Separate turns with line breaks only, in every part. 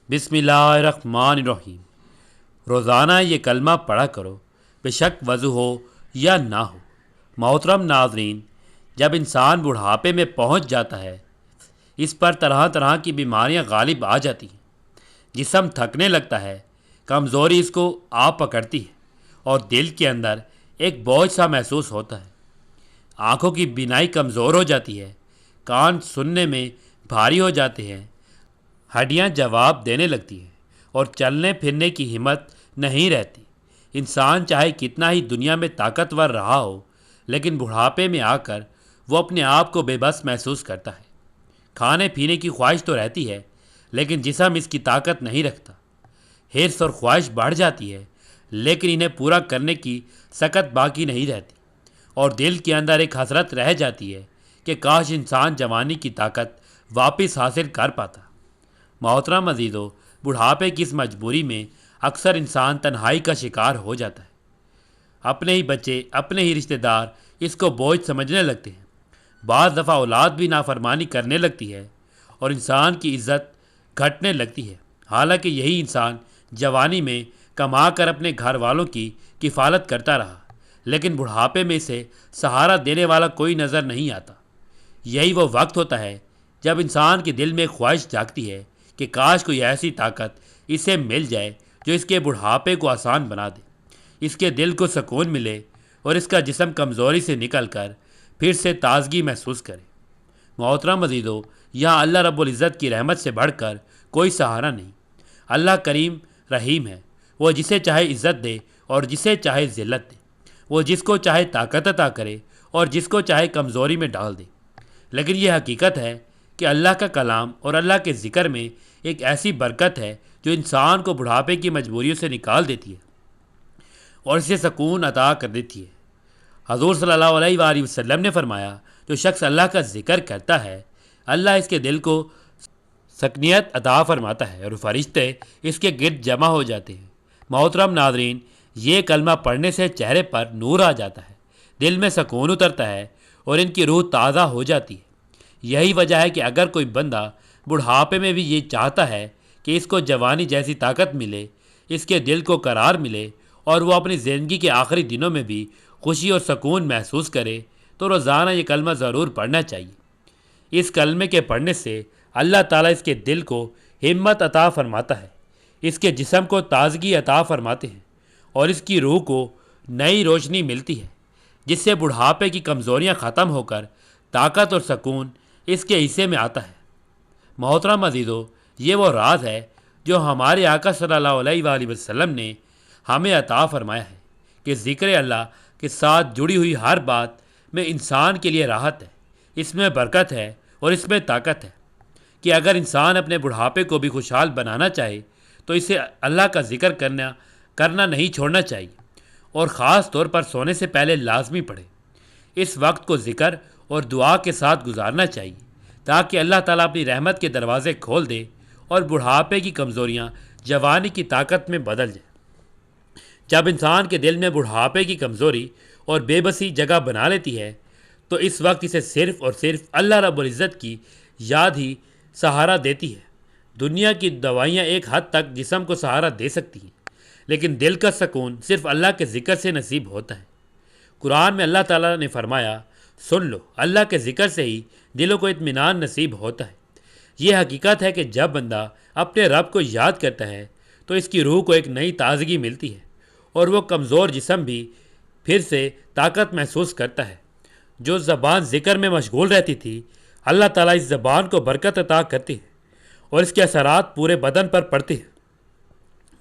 بسم اللہ الرحمن الرحیم۔ روزانہ یہ کلمہ پڑھا کرو، بے شک وضو ہو یا نہ ہو۔ محترم ناظرین، جب انسان بڑھاپے میں پہنچ جاتا ہے، اس پر طرح طرح کی بیماریاں غالب آ جاتی ہیں۔ جسم تھکنے لگتا ہے، کمزوری اس کو آ پکڑتی ہے اور دل کے اندر ایک بوجھ سا محسوس ہوتا ہے۔ آنکھوں کی بینائی کمزور ہو جاتی ہے، کان سننے میں بھاری ہو جاتے ہیں، ہڈیاں جواب دینے لگتی ہیں اور چلنے پھرنے کی ہمت نہیں رہتی۔ انسان چاہے کتنا ہی دنیا میں طاقتور رہا ہو، لیکن بڑھاپے میں آ کر وہ اپنے آپ کو بے بس محسوس کرتا ہے۔ کھانے پینے کی خواہش تو رہتی ہے، لیکن جسم اس کی طاقت نہیں رکھتا۔ حرص اور خواہش بڑھ جاتی ہے، لیکن انہیں پورا کرنے کی سکت باقی نہیں رہتی، اور دل کے اندر ایک حسرت رہ جاتی ہے کہ کاش انسان جوانی کی طاقت واپس حاصل کر پاتا۔ محترم عزیزو، بڑھاپے کی اس مجبوری میں اکثر انسان تنہائی کا شکار ہو جاتا ہے۔ اپنے ہی بچے، اپنے ہی رشتہ دار اس کو بوجھ سمجھنے لگتے ہیں۔ بعض دفعہ اولاد بھی نافرمانی کرنے لگتی ہے اور انسان کی عزت گھٹنے لگتی ہے، حالانکہ یہی انسان جوانی میں کما کر اپنے گھر والوں کی کفالت کرتا رہا، لیکن بڑھاپے میں اسے سہارا دینے والا کوئی نظر نہیں آتا۔ یہی وہ وقت ہوتا ہے جب انسان کے دل میں خواہش جاگتی ہے کہ کاش کوئی ایسی طاقت اسے مل جائے جو اس کے بڑھاپے کو آسان بنا دے، اس کے دل کو سکون ملے اور اس کا جسم کمزوری سے نکل کر پھر سے تازگی محسوس کرے۔ محترم عزیزو، یہاں اللہ رب العزت کی رحمت سے بڑھ کر کوئی سہارا نہیں۔ اللہ کریم رحیم ہے، وہ جسے چاہے عزت دے اور جسے چاہے ذلت دے، وہ جس کو چاہے طاقت عطا کرے اور جس کو چاہے کمزوری میں ڈال دے۔ لیکن یہ حقیقت ہے کہ اللہ کا کلام اور اللہ کے ذکر میں ایک ایسی برکت ہے جو انسان کو بڑھاپے کی مجبوریوں سے نکال دیتی ہے اور اسے سکون عطا کر دیتی ہے۔ حضور صلی اللہ علیہ وآلہ وسلم نے فرمایا، جو شخص اللہ کا ذکر کرتا ہے، اللہ اس کے دل کو سکنیت عطا فرماتا ہے اور فرشتے اس کے گرد جمع ہو جاتے ہیں۔ محترم ناظرین، یہ کلمہ پڑھنے سے چہرے پر نور آ جاتا ہے، دل میں سکون اترتا ہے اور ان کی روح تازہ ہو جاتی ہے۔ یہی وجہ ہے کہ اگر کوئی بندہ بڑھاپے میں بھی یہ چاہتا ہے کہ اس کو جوانی جیسی طاقت ملے، اس کے دل کو قرار ملے اور وہ اپنی زندگی کے آخری دنوں میں بھی خوشی اور سکون محسوس کرے، تو روزانہ یہ کلمہ ضرور پڑھنا چاہیے۔ اس کلمے کے پڑھنے سے اللہ تعالیٰ اس کے دل کو ہمت عطا فرماتا ہے، اس کے جسم کو تازگی عطا فرماتے ہیں اور اس کی روح کو نئی روشنی ملتی ہے، جس سے بڑھاپے کی کمزوریاں ختم ہو کر طاقت اور سکون اس کے حصے میں آتا ہے۔ محترم عزیزو، یہ وہ راز ہے جو ہمارے آقا صلی اللہ علیہ وآلہ وسلم نے ہمیں عطا فرمایا ہے کہ ذکر اللہ کے ساتھ جڑی ہوئی ہر بات میں انسان کے لیے راحت ہے، اس میں برکت ہے اور اس میں طاقت ہے، کہ اگر انسان اپنے بڑھاپے کو بھی خوشحال بنانا چاہے تو اسے اللہ کا ذکر کرنا نہیں چھوڑنا چاہیے، اور خاص طور پر سونے سے پہلے لازمی پڑھے۔ اس وقت کو ذکر اور دعا کے ساتھ گزارنا چاہیے تاکہ اللہ تعالیٰ اپنی رحمت کے دروازے کھول دے اور بڑھاپے کی کمزوریاں جوانی کی طاقت میں بدل جائیں۔ جب انسان کے دل میں بڑھاپے کی کمزوری اور بے بسی جگہ بنا لیتی ہے تو اس وقت اسے صرف اور صرف اللہ رب العزت کی یاد ہی سہارا دیتی ہے۔ دنیا کی دوائیاں ایک حد تک جسم کو سہارا دے سکتی ہیں، لیکن دل کا سکون صرف اللہ کے ذکر سے نصیب ہوتا ہے۔ قرآن میں اللہ تعالیٰ نے فرمایا، سن لو، اللہ کے ذکر سے ہی دلوں کو اطمینان نصیب ہوتا ہے۔ یہ حقیقت ہے کہ جب بندہ اپنے رب کو یاد کرتا ہے تو اس کی روح کو ایک نئی تازگی ملتی ہے اور وہ کمزور جسم بھی پھر سے طاقت محسوس کرتا ہے۔ جو زبان ذکر میں مشغول رہتی تھی، اللہ تعالیٰ اس زبان کو برکت عطا کرتے ہیں اور اس کے اثرات پورے بدن پر پڑتے ہیں۔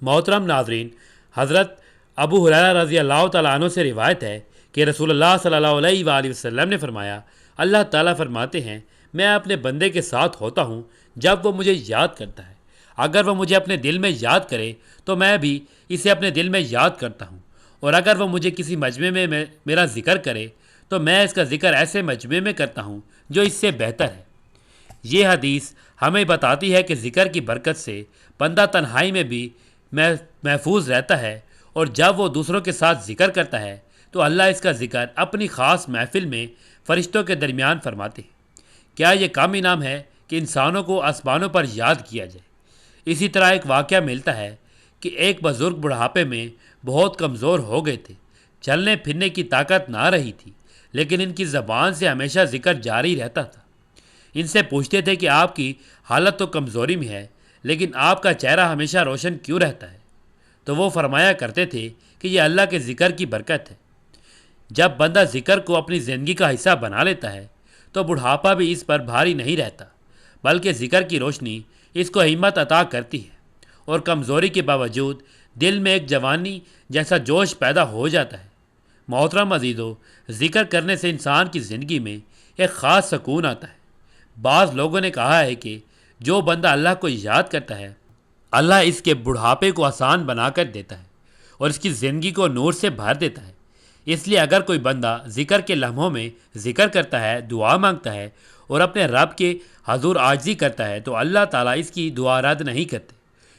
محترم ناظرین، حضرت ابو ہریرہ رضی اللہ تعالیٰ عنہ سے روایت ہے کہ رسول اللہ صلی اللہ علیہ وآلہ وسلم نے فرمایا، اللہ تعالیٰ فرماتے ہیں، میں اپنے بندے کے ساتھ ہوتا ہوں جب وہ مجھے یاد کرتا ہے۔ اگر وہ مجھے اپنے دل میں یاد کرے تو میں بھی اسے اپنے دل میں یاد کرتا ہوں، اور اگر وہ مجھے کسی مجمع میں میرا ذکر کرے تو میں اس کا ذکر ایسے مجمع میں کرتا ہوں جو اس سے بہتر ہے۔ یہ حدیث ہمیں بتاتی ہے کہ ذکر کی برکت سے بندہ تنہائی میں بھی محفوظ رہتا ہے، اور جب وہ دوسروں کے ساتھ ذکر کرتا ہے تو اللہ اس کا ذکر اپنی خاص محفل میں فرشتوں کے درمیان فرماتے ہیں۔ کیا یہ کم انعام ہے کہ انسانوں کو آسمانوں پر یاد کیا جائے؟ اسی طرح ایک واقعہ ملتا ہے کہ ایک بزرگ بڑھاپے میں بہت کمزور ہو گئے تھے، چلنے پھرنے کی طاقت نہ رہی تھی، لیکن ان کی زبان سے ہمیشہ ذکر جاری رہتا تھا۔ ان سے پوچھتے تھے کہ آپ کی حالت تو کمزوری میں ہے، لیکن آپ کا چہرہ ہمیشہ روشن کیوں رہتا ہے؟ تو وہ فرمایا کرتے تھے کہ یہ اللہ کے ذکر کی برکت ہے۔ جب بندہ ذکر کو اپنی زندگی کا حصہ بنا لیتا ہے تو بڑھاپا بھی اس پر بھاری نہیں رہتا، بلکہ ذکر کی روشنی اس کو ہمت عطا کرتی ہے، اور کمزوری کے باوجود دل میں ایک جوانی جیسا جوش پیدا ہو جاتا ہے۔ محترم عزیزو، ذکر کرنے سے انسان کی زندگی میں ایک خاص سکون آتا ہے۔ بعض لوگوں نے کہا ہے کہ جو بندہ اللہ کو یاد کرتا ہے، اللہ اس کے بڑھاپے کو آسان بنا کر دیتا ہے اور اس کی زندگی کو نور سے بھر دیتا ہے۔ اس لیے اگر کوئی بندہ ذکر کے لمحوں میں ذکر کرتا ہے، دعا مانگتا ہے اور اپنے رب کے حضور عاجزی کرتا ہے تو اللہ تعالیٰ اس کی دعا رد نہیں کرتے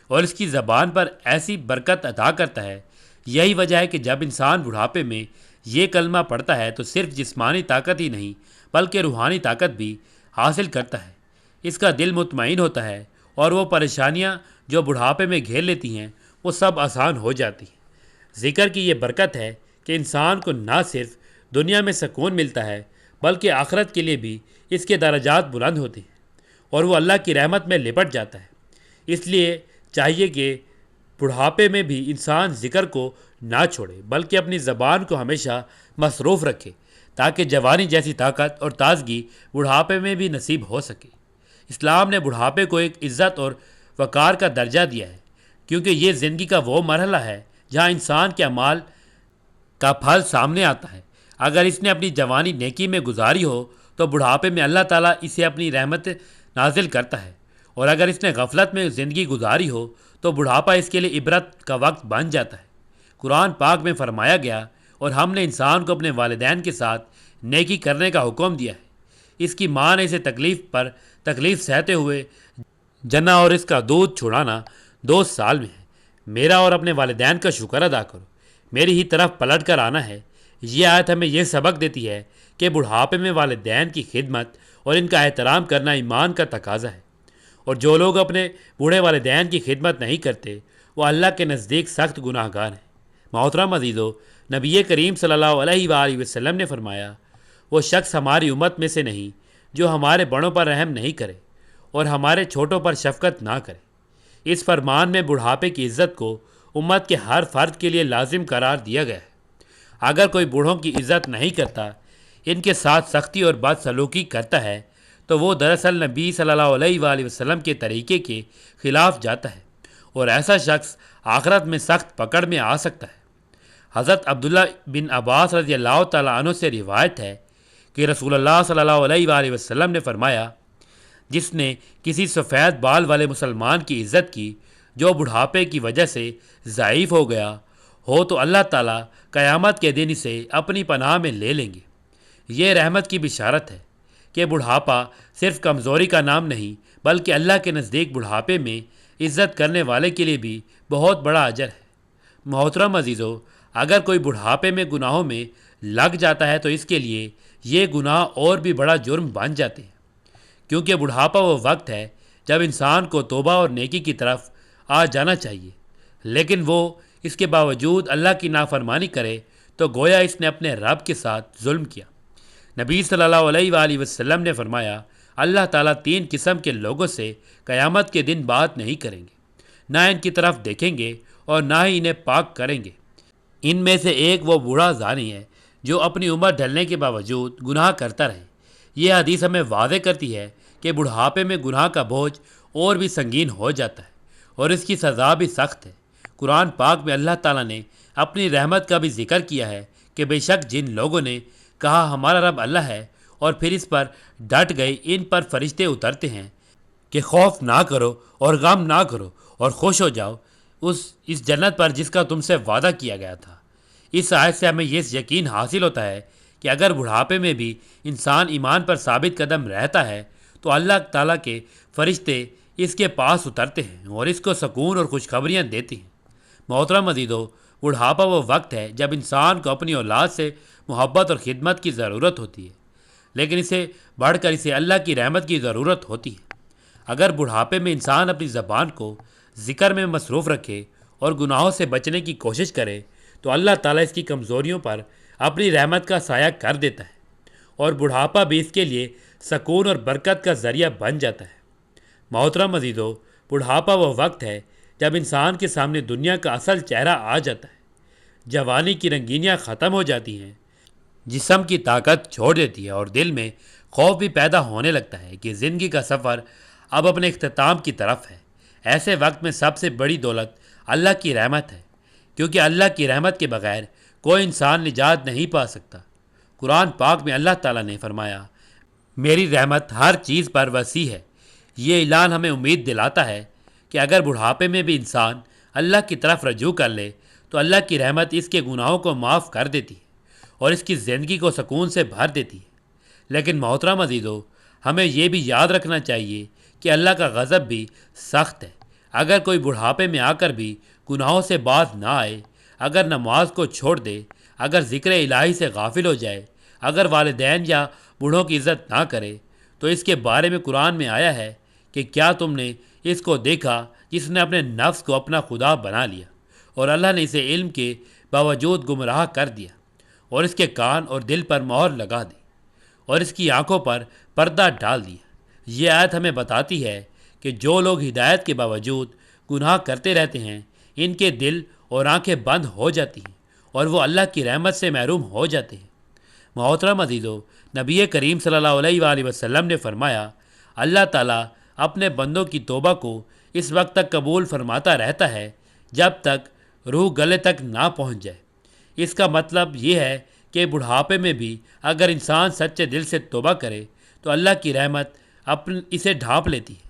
اور اس کی زبان پر ایسی برکت عطا کرتا ہے۔ یہی وجہ ہے کہ جب انسان بڑھاپے میں یہ کلمہ پڑھتا ہے تو صرف جسمانی طاقت ہی نہیں بلکہ روحانی طاقت بھی حاصل کرتا ہے۔ اس کا دل مطمئن ہوتا ہے اور وہ پریشانیاں جو بڑھاپے میں گھیر لیتی ہیں وہ سب آسان ہو جاتی ہیں۔ ذکر کی یہ برکت ہے کہ انسان کو نہ صرف دنیا میں سکون ملتا ہے بلکہ آخرت کے لیے بھی اس کے درجات بلند ہوتے ہیں اور وہ اللہ کی رحمت میں لپٹ جاتا ہے۔ اس لیے چاہیے کہ بڑھاپے میں بھی انسان ذکر کو نہ چھوڑے بلکہ اپنی زبان کو ہمیشہ مصروف رکھے تاکہ جوانی جیسی طاقت اور تازگی بڑھاپے میں بھی نصیب ہو سکے۔ اسلام نے بڑھاپے کو ایک عزت اور وقار کا درجہ دیا ہے، کیونکہ یہ زندگی کا وہ مرحلہ ہے جہاں انسان کے اعمال کا پھل سامنے آتا ہے۔ اگر اس نے اپنی جوانی نیکی میں گزاری ہو تو بڑھاپے میں اللہ تعالیٰ اسے اپنی رحمت نازل کرتا ہے، اور اگر اس نے غفلت میں زندگی گزاری ہو تو بڑھاپا اس کے لیے عبرت کا وقت بن جاتا ہے۔ قرآن پاک میں فرمایا گیا، اور ہم نے انسان کو اپنے والدین کے ساتھ نیکی کرنے کا حکم دیا ہے۔ اس کی ماں نے اسے تکلیف پر تکلیف سہتے ہوئے جنا اور اس کا دودھ چھڑانا 2 سال میں ہے۔ میرا اور اپنے والدین کا شکر ادا کرو، میری ہی طرف پلٹ کر آنا ہے۔ یہ آیت ہمیں یہ سبق دیتی ہے کہ بڑھاپے میں والدین کی خدمت اور ان کا احترام کرنا ایمان کا تقاضا ہے، اور جو لوگ اپنے بوڑھے والدین کی خدمت نہیں کرتے وہ اللہ کے نزدیک سخت گناہ گار ہیں۔ محترم عزیزو، نبی کریم صلی اللہ علیہ وآلہ وسلم نے فرمایا، وہ شخص ہماری امت میں سے نہیں جو ہمارے بڑوں پر رحم نہیں کرے اور ہمارے چھوٹوں پر شفقت نہ کرے۔ اس فرمان میں بڑھاپے کی عزت کو امت کے ہر فرد کے لیے لازم قرار دیا گیا ہے۔ اگر کوئی بوڑھوں کی عزت نہیں کرتا، ان کے ساتھ سختی اور بد سلوکی کرتا ہے تو وہ دراصل نبی صلی اللہ علیہ وآلہ وسلم کے طریقے کے خلاف جاتا ہے، اور ایسا شخص آخرت میں سخت پکڑ میں آ سکتا ہے۔ حضرت عبداللہ بن عباس رضی اللہ تعالیٰ عنہ سے روایت ہے کہ رسول اللہ صلی اللہ علیہ وآلہ وسلم نے فرمایا، جس نے کسی سفید بال والے مسلمان کی عزت کی جو بڑھاپے کی وجہ سے ضعیف ہو گیا ہو تو اللہ تعالیٰ قیامت کے دن اسے اپنی پناہ میں لے لیں گے۔ یہ رحمت کی بشارت ہے کہ بڑھاپا صرف کمزوری کا نام نہیں بلکہ اللہ کے نزدیک بڑھاپے میں عزت کرنے والے کے لیے بھی بہت بڑا اجر ہے۔ محترم عزیزو، اگر کوئی بڑھاپے میں گناہوں میں لگ جاتا ہے تو اس کے لیے یہ گناہ اور بھی بڑا جرم بن جاتے ہیں، کیونکہ بڑھاپا وہ وقت ہے جب انسان کو توبہ اور نیکی کی طرف آ جانا چاہیے، لیکن وہ اس کے باوجود اللہ کی نافرمانی کرے تو گویا اس نے اپنے رب کے ساتھ ظلم کیا۔ نبی صلی اللہ علیہ وآلہ وسلم نے فرمایا، اللہ تعالیٰ 3 قسم کے لوگوں سے قیامت کے دن بات نہیں کریں گے، نہ ان کی طرف دیکھیں گے اور نہ ہی انہیں پاک کریں گے۔ ان میں سے ایک وہ بوڑھا زانی ہے جو اپنی عمر ڈھلنے کے باوجود گناہ کرتا رہے۔ یہ حدیث ہمیں واضح کرتی ہے کہ بڑھاپے میں گناہ کا بوجھ اور بھی سنگین ہو جاتا ہے اور اس کی سزا بھی سخت ہے۔ قرآن پاک میں اللہ تعالیٰ نے اپنی رحمت کا بھی ذکر کیا ہے کہ بے شک جن لوگوں نے کہا ہمارا رب اللہ ہے اور پھر اس پر ڈٹ گئے، ان پر فرشتے اترتے ہیں کہ خوف نہ کرو اور غم نہ کرو اور خوش ہو جاؤ اس جنت پر جس کا تم سے وعدہ کیا گیا تھا۔ اس آیت سے ہمیں یہ یقین حاصل ہوتا ہے کہ اگر بڑھاپے میں بھی انسان ایمان پر ثابت قدم رہتا ہے تو اللہ تعالیٰ کے فرشتے اس کے پاس اترتے ہیں اور اس کو سکون اور خوشخبریاں دیتے ہیں۔ محترم عزیزو، بڑھاپا وہ وقت ہے جب انسان کو اپنی اولاد سے محبت اور خدمت کی ضرورت ہوتی ہے، لیکن اسے بڑھ کر اسے اللہ کی رحمت کی ضرورت ہوتی ہے۔ اگر بڑھاپے میں انسان اپنی زبان کو ذکر میں مصروف رکھے اور گناہوں سے بچنے کی کوشش کرے تو اللہ تعالیٰ اس کی کمزوریوں پر اپنی رحمت کا سایہ کر دیتا ہے اور بڑھاپا بھی اس کے لیے سکون اور برکت کا ذریعہ بن جاتا ہے۔ محترم عزیزو، بڑھاپا وہ وقت ہے جب انسان کے سامنے دنیا کا اصل چہرہ آ جاتا ہے۔ جوانی کی رنگینیاں ختم ہو جاتی ہیں، جسم کی طاقت چھوڑ دیتی ہے اور دل میں خوف بھی پیدا ہونے لگتا ہے کہ زندگی کا سفر اب اپنے اختتام کی طرف ہے۔ ایسے وقت میں سب سے بڑی دولت اللہ کی رحمت ہے، کیونکہ اللہ کی رحمت کے بغیر کوئی انسان نجات نہیں پا سکتا۔ قرآن پاک میں اللہ تعالیٰ نے فرمایا، میری رحمت ہر چیز پر وسیع ہے۔ یہ اعلان ہمیں امید دلاتا ہے کہ اگر بڑھاپے میں بھی انسان اللہ کی طرف رجوع کر لے تو اللہ کی رحمت اس کے گناہوں کو معاف کر دیتی ہے اور اس کی زندگی کو سکون سے بھر دیتی ہے۔ لیکن محترم عزیزو، ہمیں یہ بھی یاد رکھنا چاہیے کہ اللہ کا غضب بھی سخت ہے۔ اگر کوئی بڑھاپے میں آ کر بھی گناہوں سے باز نہ آئے، اگر نماز کو چھوڑ دے، اگر ذکر الہی سے غافل ہو جائے، اگر والدین یا بوڑھوں کی عزت نہ کرے، تو اس کے بارے میں قرآن میں آیا ہے کہ کیا تم نے اس کو دیکھا جس نے اپنے نفس کو اپنا خدا بنا لیا اور اللہ نے اسے علم کے باوجود گمراہ کر دیا اور اس کے کان اور دل پر مہر لگا دی اور اس کی آنکھوں پر پردہ ڈال دیا۔ یہ آیت ہمیں بتاتی ہے کہ جو لوگ ہدایت کے باوجود گناہ کرتے رہتے ہیں، ان کے دل اور آنکھیں بند ہو جاتی ہیں اور وہ اللہ کی رحمت سے محروم ہو جاتے ہیں۔ محترم عزیزو، نبی کریم صلی اللہ علیہ وآلہ وسلم نے فرمایا، اللہ تعالیٰ اپنے بندوں کی توبہ کو اس وقت تک قبول فرماتا رہتا ہے جب تک روح گلے تک نہ پہنچ جائے۔ اس کا مطلب یہ ہے کہ بڑھاپے میں بھی اگر انسان سچے دل سے توبہ کرے تو اللہ کی رحمت اسے ڈھانپ لیتی ہے،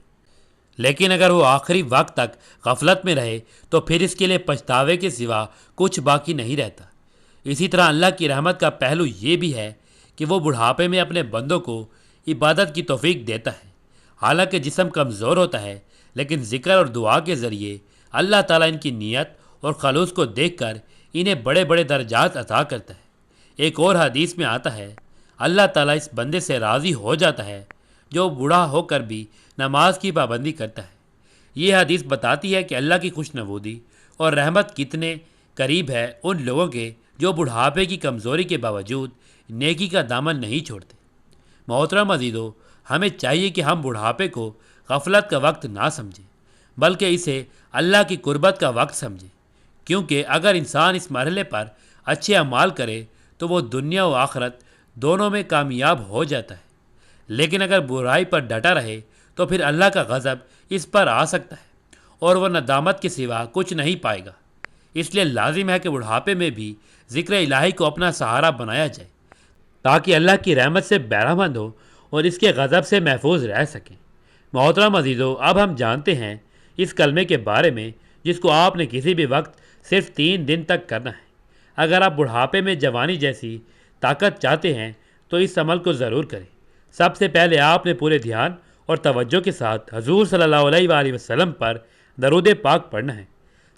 لیکن اگر وہ آخری وقت تک غفلت میں رہے تو پھر اس کے لیے پچھتاوے کے سوا کچھ باقی نہیں رہتا۔ اسی طرح اللہ کی رحمت کا پہلو یہ بھی ہے کہ وہ بڑھاپے میں اپنے بندوں کو عبادت کی توفیق دیتا ہے۔ حالانکہ جسم کمزور ہوتا ہے، لیکن ذکر اور دعا کے ذریعے اللہ تعالیٰ ان کی نیت اور خلوص کو دیکھ کر انہیں بڑے بڑے درجات عطا کرتا ہے۔ ایک اور حدیث میں آتا ہے، اللہ تعالیٰ اس بندے سے راضی ہو جاتا ہے جو بوڑھا ہو کر بھی نماز کی پابندی کرتا ہے۔ یہ حدیث بتاتی ہے کہ اللہ کی خوشنودی اور رحمت کتنے قریب ہے ان لوگوں کے جو بڑھاپے کی کمزوری کے باوجود نیکی کا دامن نہیں چھوڑتے۔ محترم عزیزو، ہمیں چاہیے کہ ہم بڑھاپے کو غفلت کا وقت نہ سمجھیں، بلکہ اسے اللہ کی قربت کا وقت سمجھیں، کیونکہ اگر انسان اس مرحلے پر اچھے اعمال کرے تو وہ دنیا و آخرت دونوں میں کامیاب ہو جاتا ہے، لیکن اگر برائی پر ڈٹا رہے تو پھر اللہ کا غضب اس پر آ سکتا ہے اور وہ ندامت کے سوا کچھ نہیں پائے گا۔ اس لیے لازم ہے کہ بڑھاپے میں بھی ذکر الہی کو اپنا سہارا بنایا جائے تاکہ اللہ کی رحمت سے بہرہ ہو اور اس کے غضب سے محفوظ رہ سکیں۔ محترم عزیزو، اب ہم جانتے ہیں اس کلمے کے بارے میں جس کو آپ نے کسی بھی وقت صرف 3 دن تک کرنا ہے۔ اگر آپ بڑھاپے میں جوانی جیسی طاقت چاہتے ہیں تو اس عمل کو ضرور کریں۔ سب سے پہلے آپ نے پورے دھیان اور توجہ کے ساتھ حضور صلی اللہ علیہ وآلہ وسلم پر درود پاک پڑھنا ہے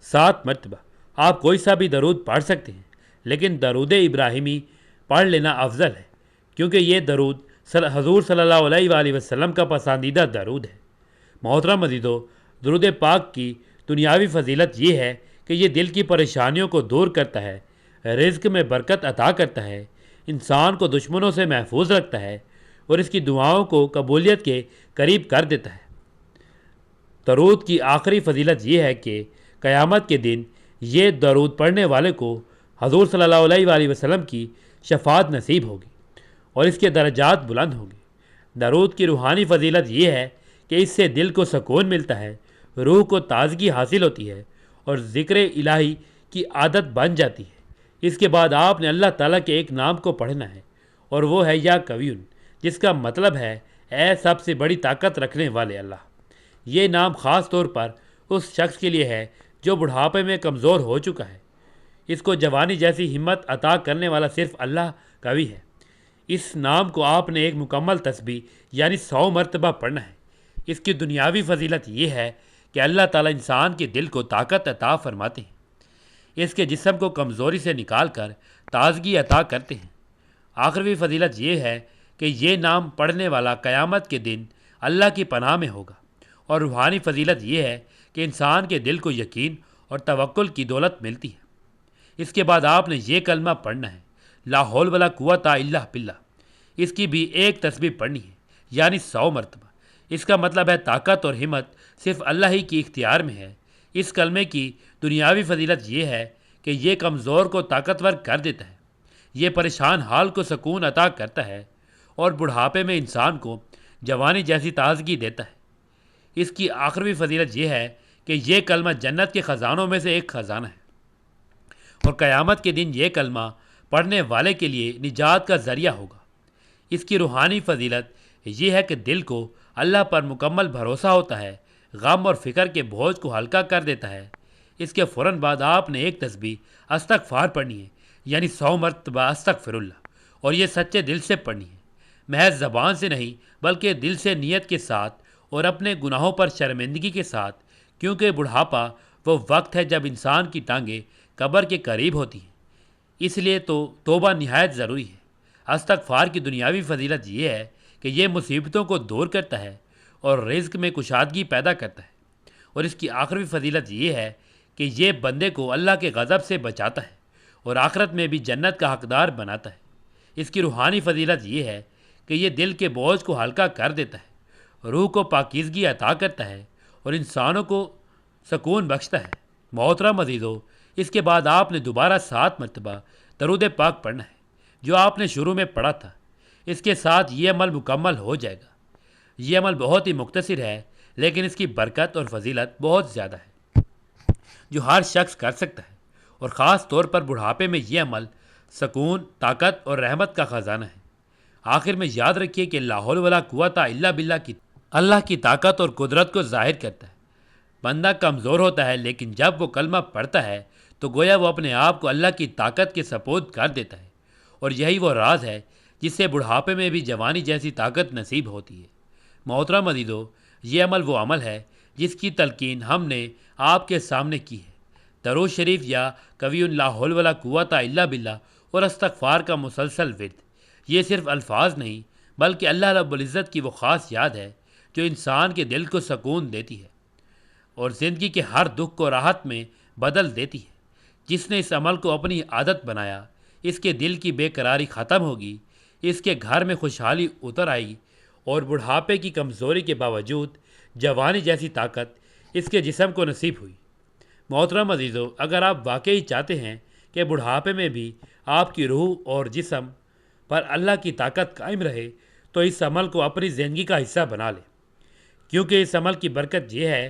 7 مرتبہ۔ آپ کوئی سا بھی درود پڑھ سکتے ہیں، لیکن درود ابراہیمی پڑھ لینا افضل ہے، کیونکہ یہ درود حضور صلی اللہ علیہ وآلہ وسلم کا پسندیدہ درود ہے۔ محترم عزیزو، درود پاک کی دنیاوی فضیلت یہ ہے کہ یہ دل کی پریشانیوں کو دور کرتا ہے، رزق میں برکت عطا کرتا ہے، انسان کو دشمنوں سے محفوظ رکھتا ہے اور اس کی دعاؤں کو قبولیت کے قریب کر دیتا ہے۔ درود کی آخری فضیلت یہ ہے کہ قیامت کے دن یہ درود پڑھنے والے کو حضور صلی اللہ علیہ وآلہ وسلم کی شفاعت نصیب ہوگی اور اس کے درجات بلند ہوں گے۔ درود کی روحانی فضیلت یہ ہے کہ اس سے دل کو سکون ملتا ہے، روح کو تازگی حاصل ہوتی ہے اور ذکر الہی کی عادت بن جاتی ہے۔ اس کے بعد آپ نے اللہ تعالیٰ کے ایک نام کو پڑھنا ہے اور وہ ہے یا قویون، جس کا مطلب ہے اے سب سے بڑی طاقت رکھنے والے اللہ۔ یہ نام خاص طور پر اس شخص کے لیے ہے جو بڑھاپے میں کمزور ہو چکا ہے۔ اس کو جوانی جیسی ہمت عطا کرنے والا صرف اللہ قوی ہے۔ اس نام کو آپ نے ایک مکمل تسبیح یعنی 100 مرتبہ پڑھنا ہے۔ اس کی دنیاوی فضیلت یہ ہے کہ اللہ تعالیٰ انسان کے دل کو طاقت عطا فرماتے ہیں، اس کے جسم کو کمزوری سے نکال کر تازگی عطا کرتے ہیں۔ آخری فضیلت یہ ہے کہ یہ نام پڑھنے والا قیامت کے دن اللہ کی پناہ میں ہوگا، اور روحانی فضیلت یہ ہے کہ انسان کے دل کو یقین اور توکل کی دولت ملتی ہے۔ اس کے بعد آپ نے یہ کلمہ پڑھنا ہے، لا حول ولا قوت الا باللہ۔ اس کی بھی ایک تسبیح پڑھنی ہے، یعنی 100 مرتبہ۔ اس کا مطلب ہے طاقت اور ہمت صرف اللہ ہی کی اختیار میں ہے۔ اس کلمے کی دنیاوی فضیلت یہ ہے کہ یہ کمزور کو طاقتور کر دیتا ہے، یہ پریشان حال کو سکون عطا کرتا ہے، اور بڑھاپے میں انسان کو جوانی جیسی تازگی دیتا ہے۔ اس کی آخری فضیلت یہ ہے کہ یہ کلمہ جنت کے خزانوں میں سے ایک خزانہ ہے، اور قیامت کے دن یہ کلمہ پڑھنے والے کے لیے نجات کا ذریعہ ہوگا۔ اس کی روحانی فضیلت یہ ہے کہ دل کو اللہ پر مکمل بھروسہ ہوتا ہے، غم اور فکر کے بوجھ کو ہلکا کر دیتا ہے۔ اس کے فوراً بعد آپ نے ایک تسبیح استغفار پڑھنی ہے، یعنی 100 مرتبہ استغفر اللہ، اور یہ سچے دل سے پڑھنی ہے، محض زبان سے نہیں بلکہ دل سے نیت کے ساتھ اور اپنے گناہوں پر شرمندگی کے ساتھ، کیونکہ بڑھاپا وہ وقت ہے جب انسان کی ٹانگیں قبر کے قریب ہوتی ہیں، اس لیے تو توبہ نہایت ضروری ہے۔ استغفار کی دنیاوی فضیلت یہ ہے کہ یہ مصیبتوں کو دور کرتا ہے اور رزق میں کشادگی پیدا کرتا ہے، اور اس کی آخری فضیلت یہ ہے کہ یہ بندے کو اللہ کے غضب سے بچاتا ہے اور آخرت میں بھی جنت کا حقدار بناتا ہے۔ اس کی روحانی فضیلت یہ ہے کہ یہ دل کے بوجھ کو ہلکا کر دیتا ہے، روح کو پاکیزگی عطا کرتا ہے اور انسانوں کو سکون بخشتا ہے۔ محترم عزیزو، اس کے بعد آپ نے دوبارہ 7 مرتبہ درود پاک پڑھنا ہے، جو آپ نے شروع میں پڑھا تھا۔ اس کے ساتھ یہ عمل مکمل ہو جائے گا۔ یہ عمل بہت ہی مختصر ہے، لیکن اس کی برکت اور فضیلت بہت زیادہ ہے، جو ہر شخص کر سکتا ہے، اور خاص طور پر بڑھاپے میں یہ عمل سکون، طاقت اور رحمت کا خزانہ ہے۔ آخر میں یاد رکھیے کہ لا حول ولا قوت الا باللہ کی اللہ کی طاقت اور قدرت کو ظاہر کرتا ہے۔ بندہ کمزور ہوتا ہے، لیکن جب وہ کلمہ پڑھتا ہے تو گویا وہ اپنے آپ کو اللہ کی طاقت کے سپرد کر دیتا ہے، اور یہی وہ راز ہے جس سے بڑھاپے میں بھی جوانی جیسی طاقت نصیب ہوتی ہے۔ محترم عزیزو، یہ عمل وہ عمل ہے جس کی تلقین ہم نے آپ کے سامنے کی ہے۔ درود شریف یا کبھی لا حول ولا قوت الا باللہ اور استغفار کا مسلسل ورد، یہ صرف الفاظ نہیں بلکہ اللہ رب العزت کی وہ خاص یاد ہے جو انسان کے دل کو سکون دیتی ہے اور زندگی کے ہر دکھ کو راحت میں بدل دیتی ہے۔ جس نے اس عمل کو اپنی عادت بنایا، اس کے دل کی بے قراری ختم ہوگی، اس کے گھر میں خوشحالی اتر آئے گی، اور بڑھاپے کی کمزوری کے باوجود جوانی جیسی طاقت اس کے جسم کو نصیب ہوئی۔ محترم عزیزو، اگر آپ واقعی چاہتے ہیں کہ بڑھاپے میں بھی آپ کی روح اور جسم پر اللہ کی طاقت قائم رہے، تو اس عمل کو اپنی زندگی کا حصہ بنا لیں، کیونکہ اس عمل کی برکت یہ ہے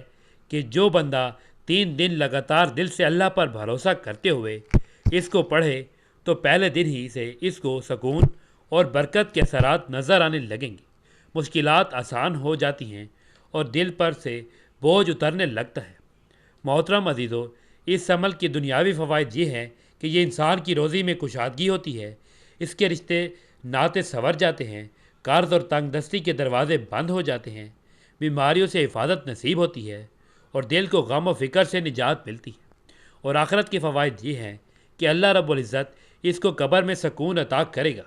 کہ جو بندہ 3 دن لگاتار دل سے اللہ پر بھروسہ کرتے ہوئے اس کو پڑھے تو پہلے دن ہی سے اس کو سکون اور برکت کے اثرات نظر آنے لگیں گے، مشکلات آسان ہو جاتی ہیں اور دل پر سے بوجھ اترنے لگتا ہے۔ محترم عزیزو، اس عمل کی دنیاوی فوائد یہ ہیں کہ یہ انسان کی روزی میں کشادگی ہوتی ہے، اس کے رشتے ناطے سنور جاتے ہیں، قرض اور تنگ دستی کے دروازے بند ہو جاتے ہیں، بیماریوں سے حفاظت نصیب ہوتی ہے، اور دل کو غم و فکر سے نجات ملتی ہے۔ اور آخرت کے فوائد یہ ہیں کہ اللہ رب العزت اس کو قبر میں سکون عطا کرے گا،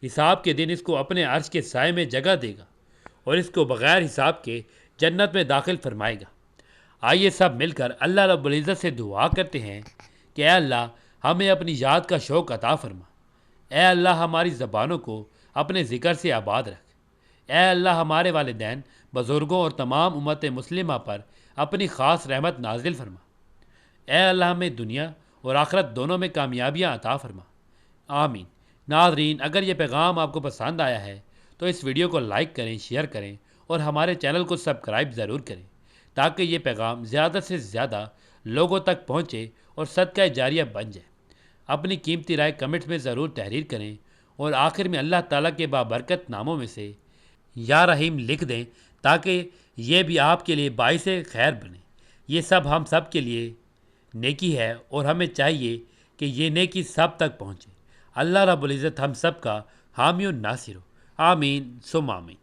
حساب کے دن اس کو اپنے عرش کے سائے میں جگہ دے گا، اور اس کو بغیر حساب کے جنت میں داخل فرمائے گا۔ آئیے سب مل کر اللہ رب العزت سے دعا کرتے ہیں کہ اے اللہ، ہمیں اپنی یاد کا شوق عطا فرما۔ اے اللہ، ہماری زبانوں کو اپنے ذکر سے آباد رکھ۔ اے اللہ، ہمارے والدین، بزرگوں اور تمام امت مسلمہ پر اپنی خاص رحمت نازل فرما۔ اے اللہ، ہمیں دنیا اور آخرت دونوں میں کامیابیاں عطا فرما۔ آمین۔ ناظرین، اگر یہ پیغام آپ کو پسند آیا ہے تو اس ویڈیو کو لائک کریں، شیئر کریں اور ہمارے چینل کو سبسکرائب ضرور کریں، تاکہ یہ پیغام زیادہ سے زیادہ لوگوں تک پہنچے اور صدقہ جاریہ بن جائے۔ اپنی قیمتی رائے کمنٹ میں ضرور تحریر کریں، اور آخر میں اللہ تعالیٰ کے بابرکت ناموں میں سے یا رحیم لکھ دیں، تاکہ یہ بھی آپ کے لیے باعث خیر بنے۔ یہ سب ہم سب کے لیے نیکی ہے، اور ہمیں چاہیے کہ یہ نیکی سب تک پہنچے۔ اللہ رب العزت ہم سب کا حامی و ناصر ہو۔ آمین ثم آمین۔